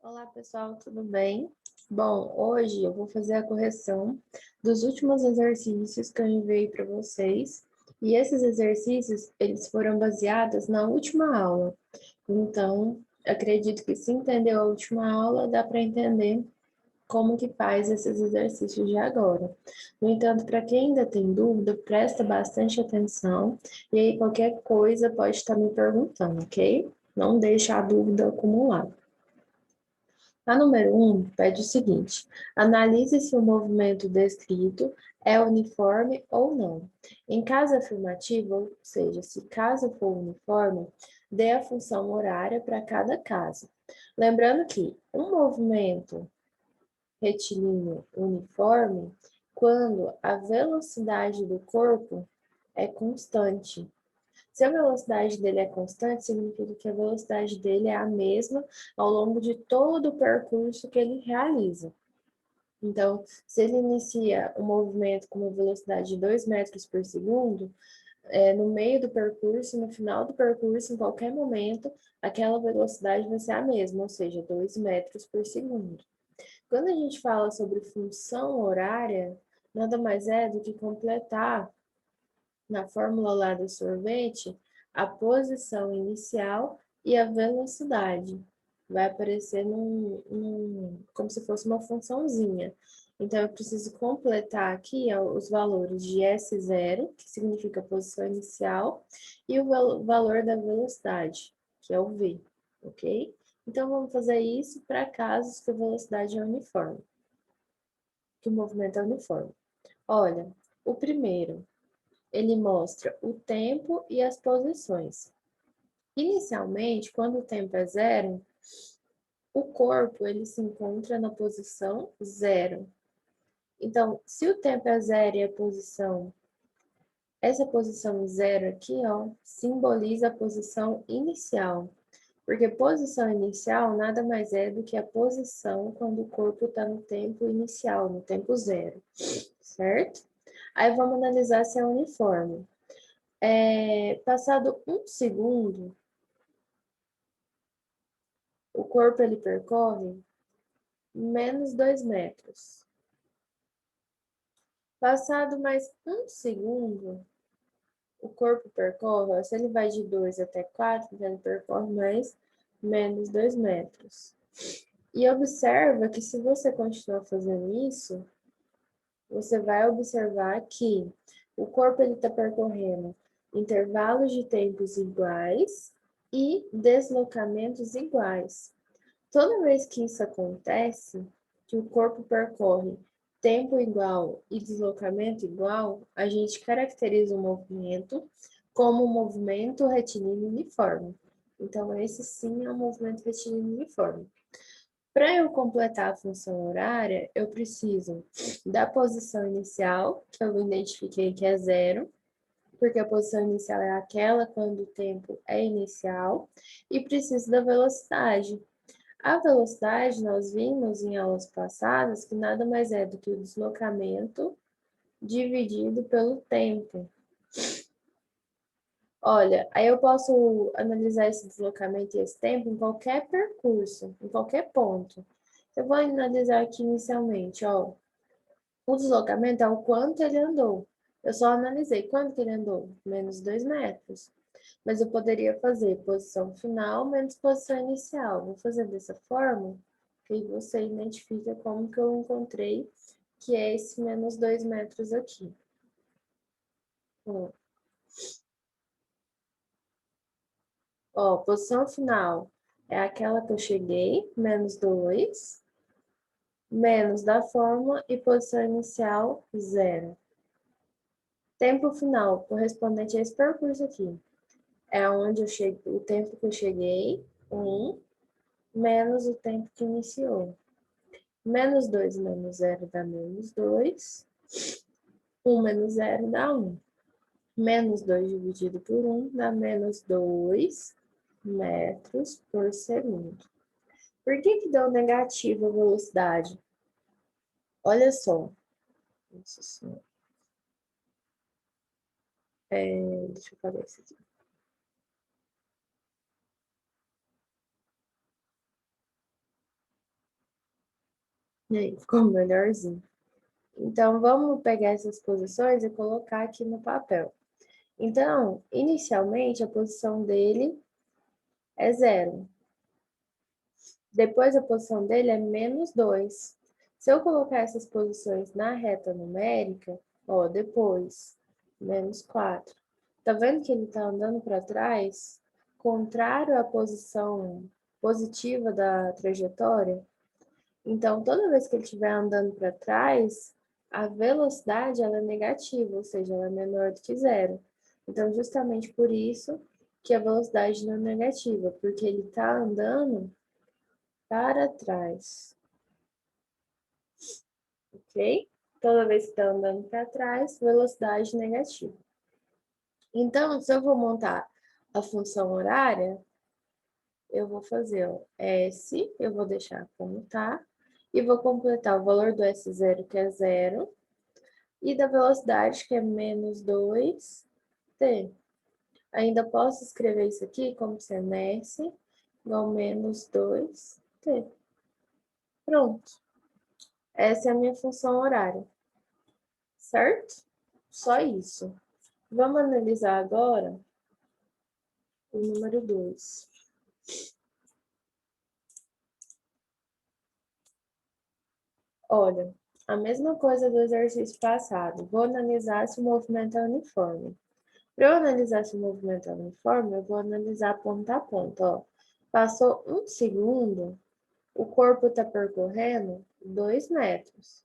Olá, pessoal, tudo bem? Bom, hoje eu vou fazer a correção dos últimos exercícios que eu enviei para vocês. E esses exercícios, eles foram baseados na última aula. Então, acredito que se entendeu a última aula, dá para entender como que faz esses exercícios de agora. No entanto, para quem ainda tem dúvida, presta bastante atenção. E aí, qualquer coisa pode estar me perguntando, ok? Não deixa a dúvida acumular. A número 1 pede o seguinte: analise se o movimento descrito é uniforme ou não. Em caso afirmativo, ou seja, se caso for uniforme, dê a função horária para cada caso. Lembrando que um movimento retilíneo uniforme quando a velocidade do corpo é constante. Se a velocidade dele é constante, significa que a velocidade dele é a mesma ao longo de todo o percurso que ele realiza. Então, se ele inicia o movimento com uma velocidade de 2 metros por segundo, no meio do percurso, no final do percurso, em qualquer momento, aquela velocidade vai ser a mesma, ou seja, 2 metros por segundo. Quando a gente fala sobre função horária, nada mais é do que completar na fórmula lá do sorvete, a posição inicial e a velocidade. Vai aparecer como se fosse uma funçãozinha. Então, eu preciso completar aqui os valores de S0, que significa a posição inicial, e o valor da velocidade, que é o V, ok? Então, vamos fazer isso para casos que a velocidade é uniforme, que o movimento é uniforme. Olha, o primeiro, ele mostra o tempo e as posições. Inicialmente, quando o tempo é zero, o corpo ele se encontra na posição zero. Então, se o tempo é zero e a posição, essa posição zero aqui, ó, simboliza a posição inicial. Porque posição inicial nada mais é do que a posição quando o corpo está no tempo inicial, no tempo zero, certo? Aí vamos analisar se é uniforme. Passado 1 segundo, o corpo ele percorre menos 2 metros. Passado mais 1 segundo, o corpo percorre, se ele vai de 2 até 4, então ele percorre mais menos 2 metros. E observa que se você continuar fazendo isso, você vai observar que o corpo está percorrendo intervalos de tempos iguais e deslocamentos iguais. Toda vez que isso acontece, que o corpo percorre tempo igual e deslocamento igual, a gente caracteriza o movimento como um movimento retilíneo uniforme. Então, esse sim é um movimento retilíneo uniforme. Para eu completar a função horária, eu preciso da posição inicial, que eu identifiquei que é zero, porque a posição inicial é aquela quando o tempo é inicial, e preciso da velocidade. A velocidade, nós vimos em aulas passadas que nada mais é do que o deslocamento dividido pelo tempo. Olha, aí eu posso analisar esse deslocamento e esse tempo em qualquer percurso, em qualquer ponto. Eu vou analisar aqui inicialmente, ó. O deslocamento é o quanto ele andou. Eu só analisei quanto que ele andou, menos 2 metros. Mas eu poderia fazer posição final menos posição inicial. Vou fazer dessa forma, que aí você identifica como que eu encontrei que é esse menos 2 metros aqui. Ó, posição final é aquela que eu cheguei, menos 2, menos da fórmula e posição inicial, 0. Tempo final, correspondente a esse percurso aqui. É onde eu cheguei, o tempo que eu cheguei, 1, menos o tempo que iniciou. Menos 2 menos 0 dá menos 2. 1 menos 0 dá 1. Menos 2 dividido por 1 dá menos 2 metros por segundo. Por que que deu negativo a velocidade? Olha só. Deixa eu fazer isso aqui. E aí, ficou melhorzinho. Então, vamos pegar essas posições e colocar aqui no papel. Então, inicialmente, a posição dele é 0. Depois, a posição dele é -2. Se eu colocar essas posições na reta numérica, ó, depois, -4. Tá vendo que ele tá andando para trás? Contrário à posição positiva da trajetória? Então, toda vez que ele estiver andando para trás, a velocidade ela é negativa, ou seja, ela é menor do que 0. Então, justamente por isso que a velocidade não é negativa, porque ele está andando para trás, ok? Toda vez que está andando para trás, velocidade negativa. Então, se eu vou montar a função horária, eu vou fazer o S, eu vou deixar como tá, e vou completar o valor do S0, que é 0, e da velocidade, que é -2t. Ainda posso escrever isso aqui como sendo S igual -2t. Pronto. Essa é a minha função horária, certo? Só isso. Vamos analisar agora o número 2. Olha, a mesma coisa do exercício passado. Vou analisar se o movimento é uniforme. Para eu analisar se o movimento é uniforme, eu vou analisar ponta a ponta. Ó. Passou 1 segundo, o corpo está percorrendo 2 metros.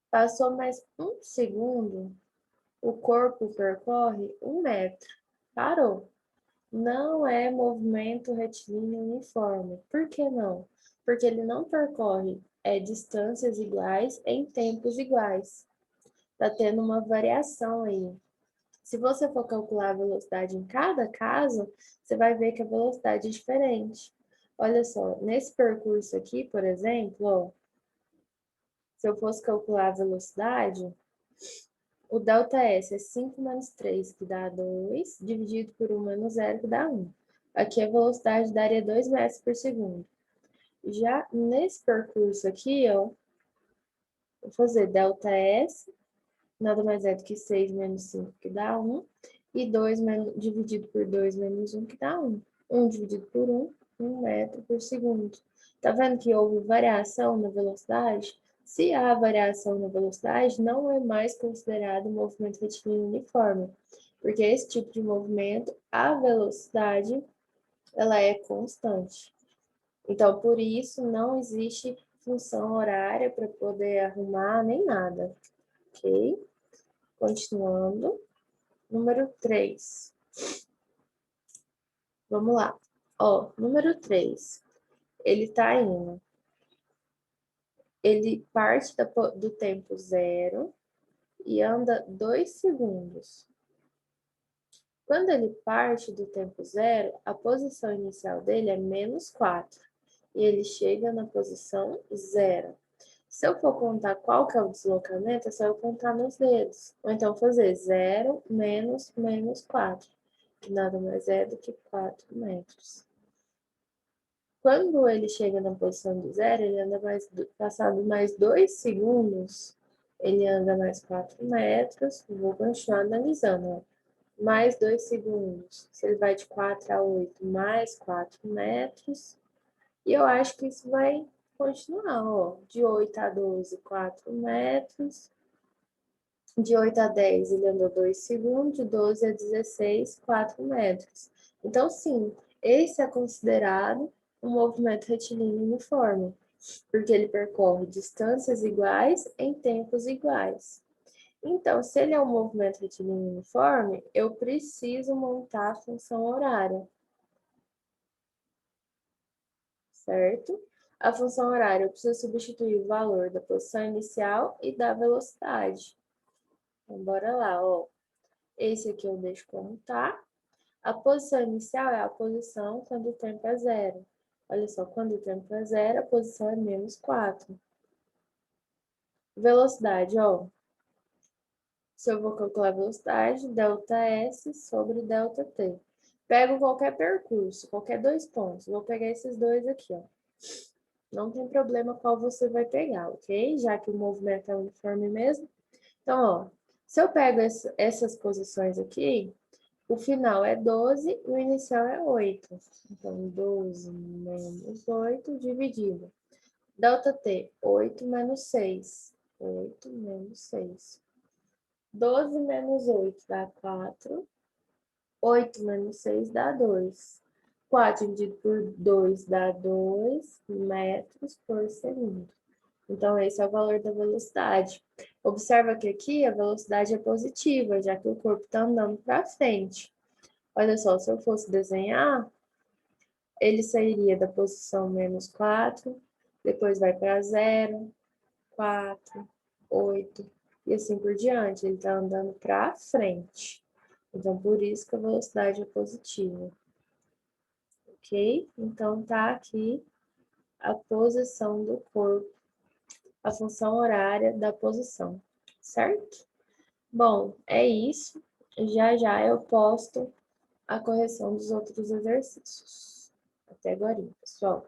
Passou mais 1 segundo, o corpo percorre 1 metro. Parou. Não é movimento retilíneo uniforme. Por que não? Porque ele não percorre distâncias iguais em tempos iguais. Está tendo uma variação aí. Se você for calcular a velocidade em cada caso, você vai ver que a velocidade é diferente. Olha só, nesse percurso aqui, por exemplo, ó, se eu fosse calcular a velocidade, o ΔS é 5 menos 3, que dá 2, dividido por 1 menos 0, que dá 1. Aqui a velocidade daria 2 metros por segundo. Já nesse percurso aqui, ó, vou fazer ΔS, nada mais é do que 6 menos 5, que dá 1, e 2 dividido por 2 menos 1, que dá 1. 1 dividido por 1, 1 metro por segundo. Tá vendo que houve variação na velocidade? Se há variação na velocidade, não é mais considerado movimento retilíneo uniforme, porque esse tipo de movimento, a velocidade, ela é constante. Então, por isso, não existe função horária para poder arrumar nem nada, ok? Continuando. Número 3. Vamos lá. Ó, número 3. Ele tá indo. Ele parte do tempo 0 e anda 2 segundos. Quando ele parte do tempo 0, a posição inicial dele é -4. E ele chega na posição 0. Se eu for contar qual que é o deslocamento, é só eu contar nos dedos. Ou então fazer 0 menos -4, que nada mais é do que 4 metros. Quando ele chega na posição do 0, ele anda passado mais 2 segundos, ele anda mais 4 metros. Vou continuar analisando, ó. Mais 2 segundos. Se ele vai de 4 a 8, mais 4 metros. E eu acho que isso vai continuar, ó. De 8 a 12, 4 metros. De 8 a 10, ele andou 2 segundos. De 12 a 16, 4 metros. Então, sim, esse é considerado um movimento retilíneo uniforme, porque ele percorre distâncias iguais em tempos iguais. Então, se ele é um movimento retilíneo uniforme, eu preciso montar a função horária, certo? A função horária, eu preciso substituir o valor da posição inicial e da velocidade. Então, bora lá, ó. Esse aqui eu deixo como tá. A posição inicial é a posição quando o tempo é 0. Olha só, quando o tempo é 0, a posição é -4. Velocidade, ó. Se eu vou calcular a velocidade, ΔS sobre ΔT. Pego qualquer percurso, qualquer 2 pontos. Vou pegar esses dois aqui, ó. Não tem problema qual você vai pegar, ok? Já que o movimento é uniforme mesmo. Então, ó, se eu pego essas posições aqui, o final é 12 e o inicial é 8. Então, 12 menos 8 dividido. Delta T, 8 menos 6. 8 menos 6. 12 menos 8 dá 4. 8 menos 6 dá 2. 4 dividido por 2 dá 2 metros por segundo. Então, esse é o valor da velocidade. Observa que aqui a velocidade é positiva, já que o corpo está andando para frente. Olha só, se eu fosse desenhar, ele sairia da posição menos 4, depois vai para 0, 4, 8 e assim por diante. Ele está andando para frente. Então, por isso que a velocidade é positiva. Ok? Então, tá aqui a posição do corpo, a função horária da posição, certo? Bom, é isso. Já já eu posto a correção dos outros exercícios. Até agora, pessoal.